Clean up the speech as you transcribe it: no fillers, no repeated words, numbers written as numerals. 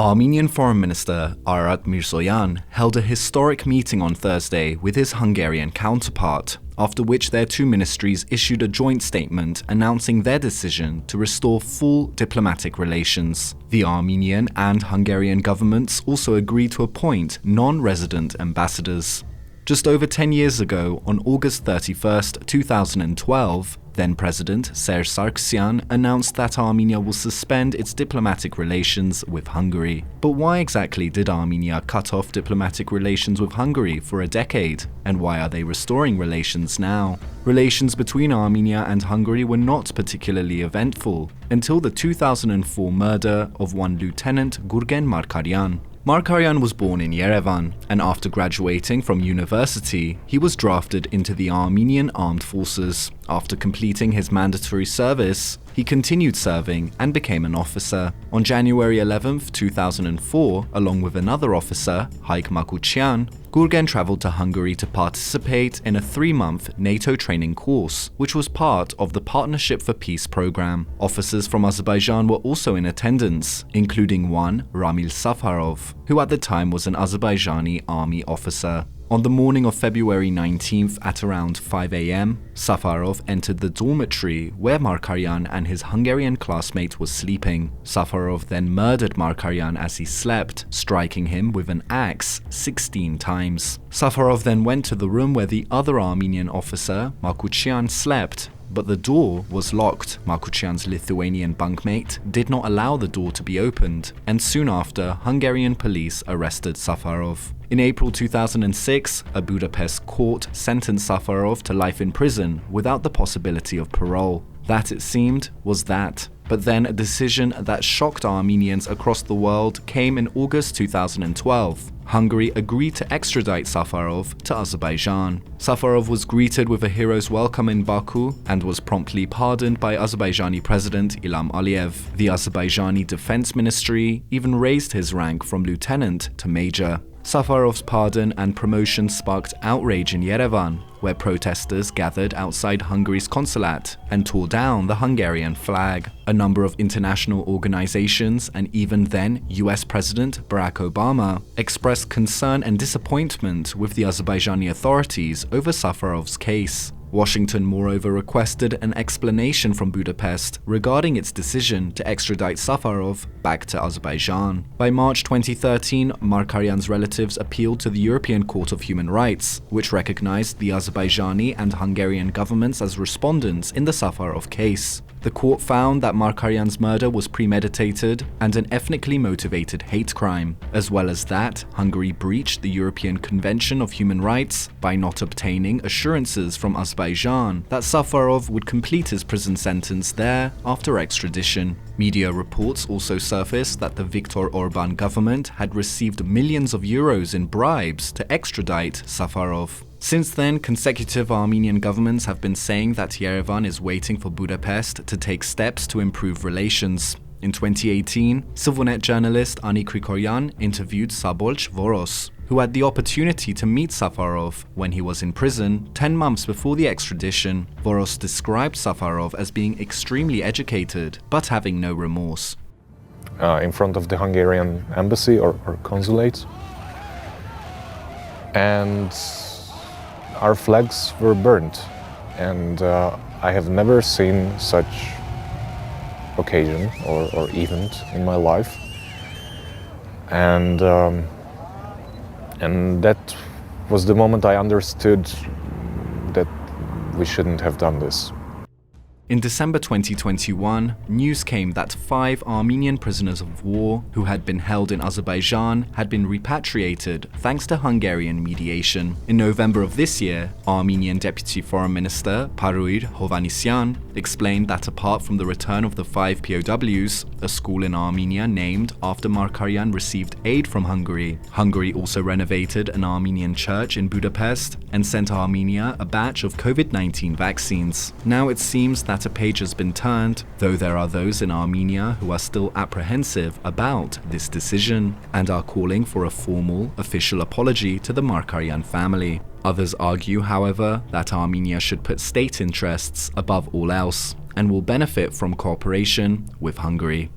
Armenian Foreign Minister Ararat Mirzoyan held a historic meeting on Thursday with his Hungarian counterpart, after which their two ministries issued a joint statement announcing their decision to restore full diplomatic relations. The Armenian and Hungarian governments also agreed to appoint non-resident ambassadors. Just over 10 years ago, on August 31st, 2012, then-President Serzh Sargsyan announced that Armenia will suspend its diplomatic relations with Hungary. But why exactly did Armenia cut off diplomatic relations with Hungary for a decade? And why are they restoring relations now? Relations between Armenia and Hungary were not particularly eventful until the 2004 murder of one Lieutenant Gurgen Markaryan. Markaryan was born in Yerevan, and after graduating from university, he was drafted into the Armenian Armed Forces. After completing his mandatory service, he continued serving and became an officer. On January 11, 2004, along with another officer, Haik Makuchian, Gurgen traveled to Hungary to participate in a 3-month NATO training course, which was part of the Partnership for Peace program. Officers from Azerbaijan were also in attendance, including one, Ramil Safarov, who at the time was an Azerbaijani army officer. On the morning of February 19th at around 5 a.m., Safarov entered the dormitory where Markaryan and his Hungarian classmate was sleeping. Safarov then murdered Markaryan as he slept, striking him with an axe 16 times. Safarov then went to the room where the other Armenian officer, Makuchian, slept, but the door was locked. Makuchian's Lithuanian bunkmate did not allow the door to be opened, and soon after, Hungarian police arrested Safarov. In April 2006, a Budapest court sentenced Safarov to life in prison without the possibility of parole. That, it seemed, was that. But then a decision that shocked Armenians across the world came in August 2012. Hungary agreed to extradite Safarov to Azerbaijan. Safarov was greeted with a hero's welcome in Baku and was promptly pardoned by Azerbaijani President Ilham Aliyev. The Azerbaijani Defense Ministry even raised his rank from lieutenant to major. Safarov's pardon and promotion sparked outrage in Yerevan, where protesters gathered outside Hungary's consulate and tore down the Hungarian flag. A number of international organizations and even then US President Barack Obama expressed concern and disappointment with the Azerbaijani authorities over Safarov's case. Washington moreover requested an explanation from Budapest regarding its decision to extradite Safarov back to Azerbaijan. By March 2013, Markaryan's relatives appealed to the European Court of Human Rights, which recognized the Azerbaijani and Hungarian governments as respondents in the Safarov case. The court found that Markaryan's murder was premeditated and an ethnically motivated hate crime, as well as that Hungary breached the European Convention of Human Rights by not obtaining assurances from Azerbaijan that Safarov would complete his prison sentence there after extradition. Media reports also surfaced that the Viktor Orban government had received millions of euros in bribes to extradite Safarov. Since then, consecutive Armenian governments have been saying that Yerevan is waiting for Budapest to take steps to improve relations. In 2018, Sivilnet journalist Ani Krikorian interviewed Sabolch Voros, who had the opportunity to meet Safarov when he was in prison 10 months before the extradition. Voros described Safarov as being extremely educated, but having no remorse. In front of the Hungarian embassy or consulate, and our flags were burnt, and I have never seen such occasion or event in my life, and that was the moment I understood that we shouldn't have done this. In December 2021, news came that 5 Armenian prisoners of war who had been held in Azerbaijan had been repatriated thanks to Hungarian mediation. In November of this year, Armenian Deputy Foreign Minister Paruyr Hovhannisyan explained that apart from the return of the 5 POWs, a school in Armenia named after Markaryan received aid from Hungary. Hungary also renovated an Armenian church in Budapest and sent Armenia a batch of COVID-19 vaccines. Now it seems that a page has been turned, though there are those in Armenia who are still apprehensive about this decision and are calling for a formal, official apology to the Markaryan family. Others argue, however, that Armenia should put state interests above all else and will benefit from cooperation with Hungary.